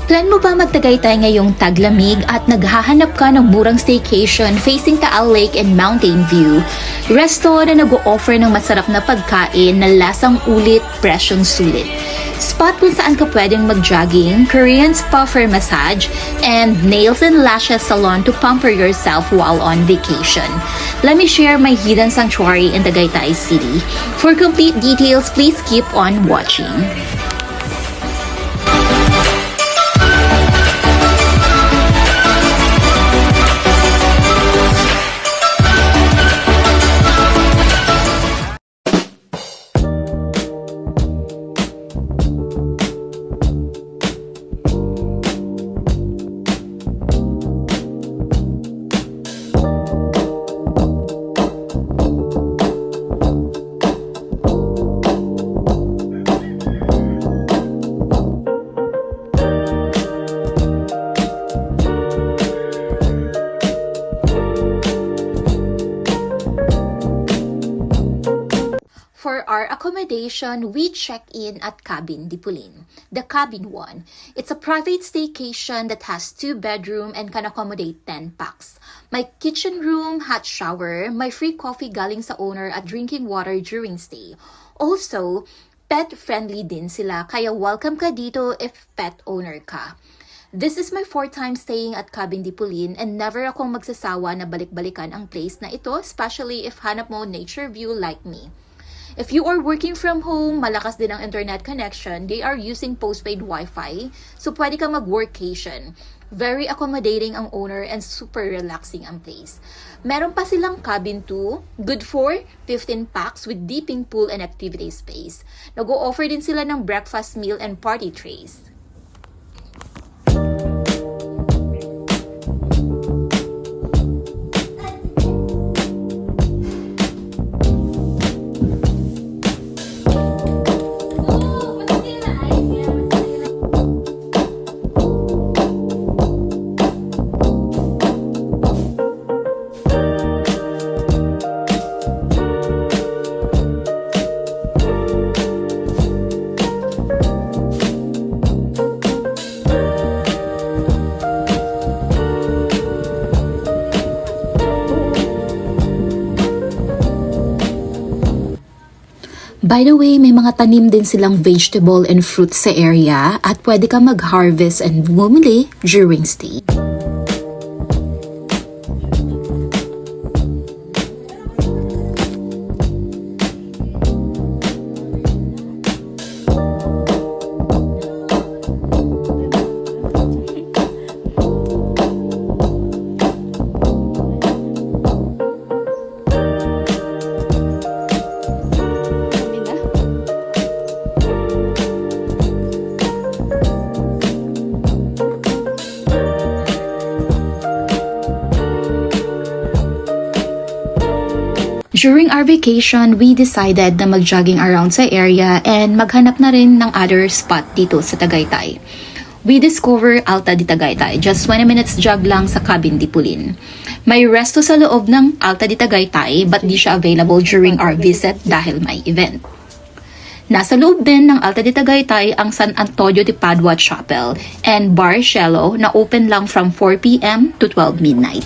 Plan mo ba magtagaytay ngayong taglamig at naghahanap ka ng murang staycation facing Taal Lake and Mountain View? Resto na nag-o-offer ng masarap na pagkain na lasang ulit, presyong sulit. Spot kung saan ka pwedeng mag-jogging, Korean spa for massage, and nails and lashes salon to pamper yourself while on vacation. Let me share my hidden sanctuary in Tagaytay City. For complete details, please keep on watching. For our accommodation, we check in at Cabin Dipulin, the Cabin 1. It's a private staycation that has 2 bedrooms and can accommodate 10 packs. My kitchen room, hot shower, my free coffee galing sa owner at drinking water during stay. Also, pet-friendly din sila, kaya welcome ka dito if pet owner ka. This is my 4th time staying at Cabin Dipulin and never akong magsasawa na balik-balikan ang place na ito, especially if hanap mo nature view like me. If you are working from home, malakas din ang internet connection, they are using postpaid Wi-Fi, so pwede ka mag-workation. Very accommodating ang owner and super relaxing ang place. Meron pa silang cabin 2, good for 15 packs with dipping pool and activity space. Nag-o-offer din sila ng breakfast meal and party trays. By the way, may mga tanim din silang vegetable and fruit sa area at pwede ka mag-harvest and bumili during stay. During our vacation, we decided na mag-jogging around sa area and maghanap na rin ng other spot dito sa Tagaytay. We discover Alta di Tagaytay, just 20 minutes jog lang sa Cabin Dipulin. May resto sa loob ng Alta di Tagaytay but di siya available during our visit dahil may event. Nasa loob din ng Alta di Tagaytay ang San Antonio de Padua Chapel and Bar Cielo na open lang from 4 p.m. to 12 midnight.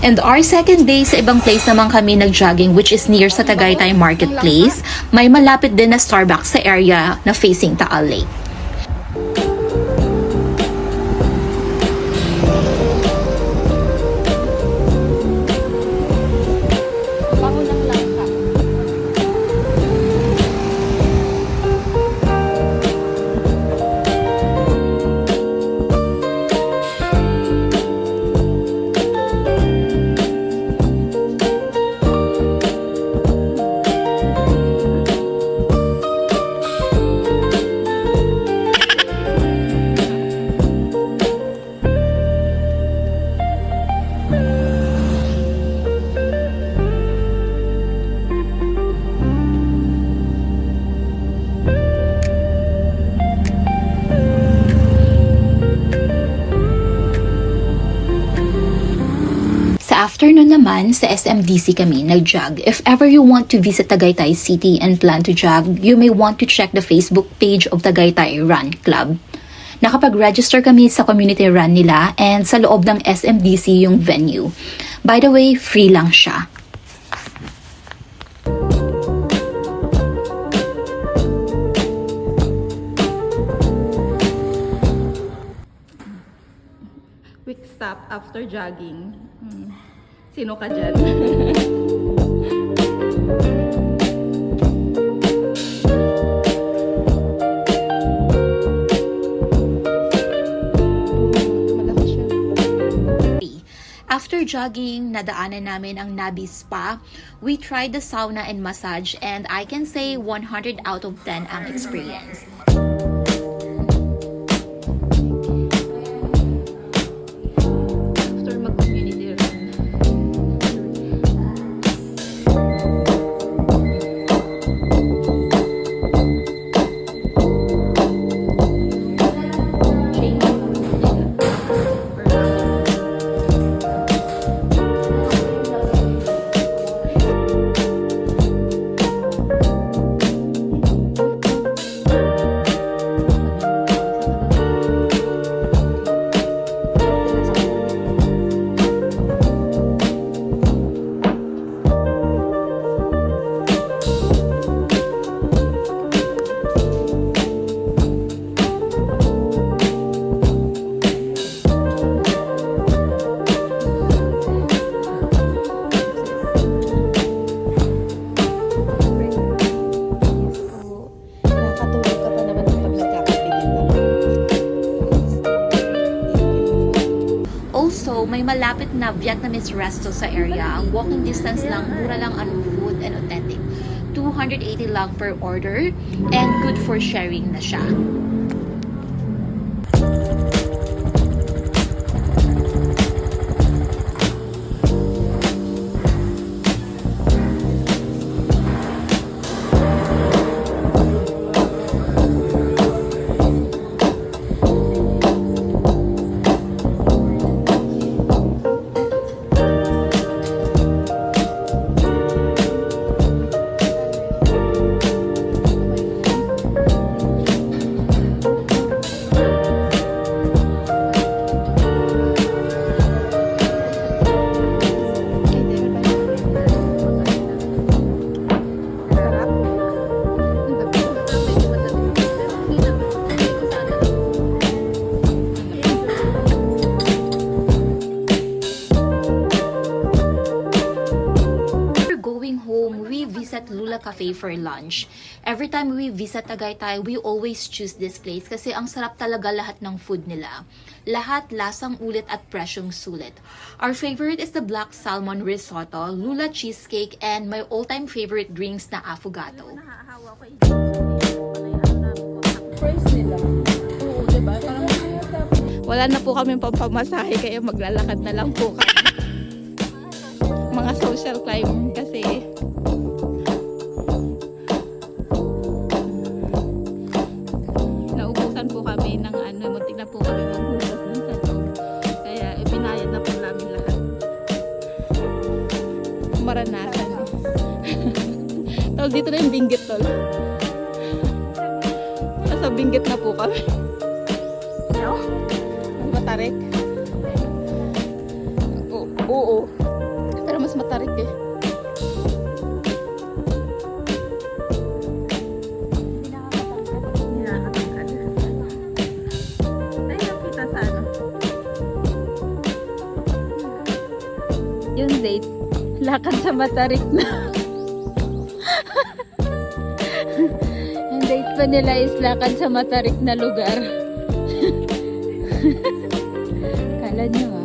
And our second day, sa ibang place naman kami nag-jogging which is near sa Tagaytay Marketplace. May malapit din na Starbucks sa area na facing Taal Lake. afternoon naman, sa SMDC kami nag-jog. If ever you want to visit Tagaytay City and plan to jog, you may want to check the Facebook page of Tagaytay Run Club. Nakapag-register kami sa community run nila and sa loob ng SMDC yung venue. By the way, free lang siya. Quick stop after jogging. Sino ka dyan? Malaki siya. After jogging, nadaanan namin ang Nabi Spa. We tried the sauna and massage and I can say 100 out of 10 ang experience. After mag-community run. Nakatulog ka pa naman kapag nagkakapitin ka. Also, may malapit na Vietnamese resto sa area. Ang walking distance lang, mura lang ang food and authentic. 280 lang per order and good for sharing na siya. Visit Lula Cafe for lunch. Every time we visit Tagaytay, we always choose this place kasi ang sarap talaga lahat ng food nila. Lahat lasang ulit at presyong sulit. Our favorite is the black salmon risotto, Lula cheesecake, and my all-time favorite drinks na affogato. Wala na po kami pampamasahe kaya maglalakad na lang po kami. Mga social climb kasi naubusan po kami ng muntik na po kami maghugas dun sa loob. Kaya ibinayad na po namin lahat. Maranasan. Tol, dito na yung Binggit, tol. Nasa Binggit na po kami. Matarik. Oo. Pero mas matarik eh. Hindi nakakatangkad. Ay, nakita sa ano. Yung date, lakad sa matarik na. Yung date pa nila is lakad sa matarik na lugar. Kala nyo ah.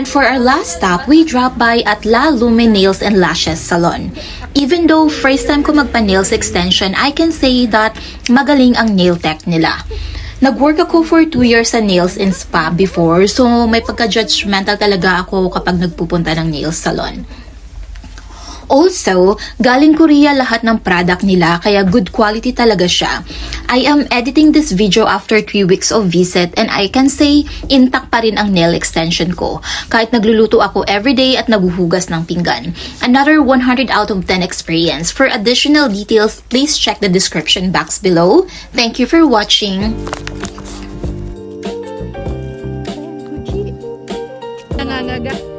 And for our last stop, we dropped by at La Lume Nails and Lashes Salon. Even though first time ko magpa-nails extension, I can say that magaling ang nail tech nila. Nag-work ako for 2 years sa nails and spa before, so may pagka-judgmental talaga ako kapag nagpupunta ng nails salon. Also, galing Korea lahat ng product nila kaya good quality talaga siya. I am editing this video after 3 weeks of visit and I can say intact pa rin ang nail extension ko. Kahit nagluluto ako everyday at naguhugas ng pinggan. Another 100 out of 10 experience. For additional details, please check the description box below. Thank you for watching. Nangangaga.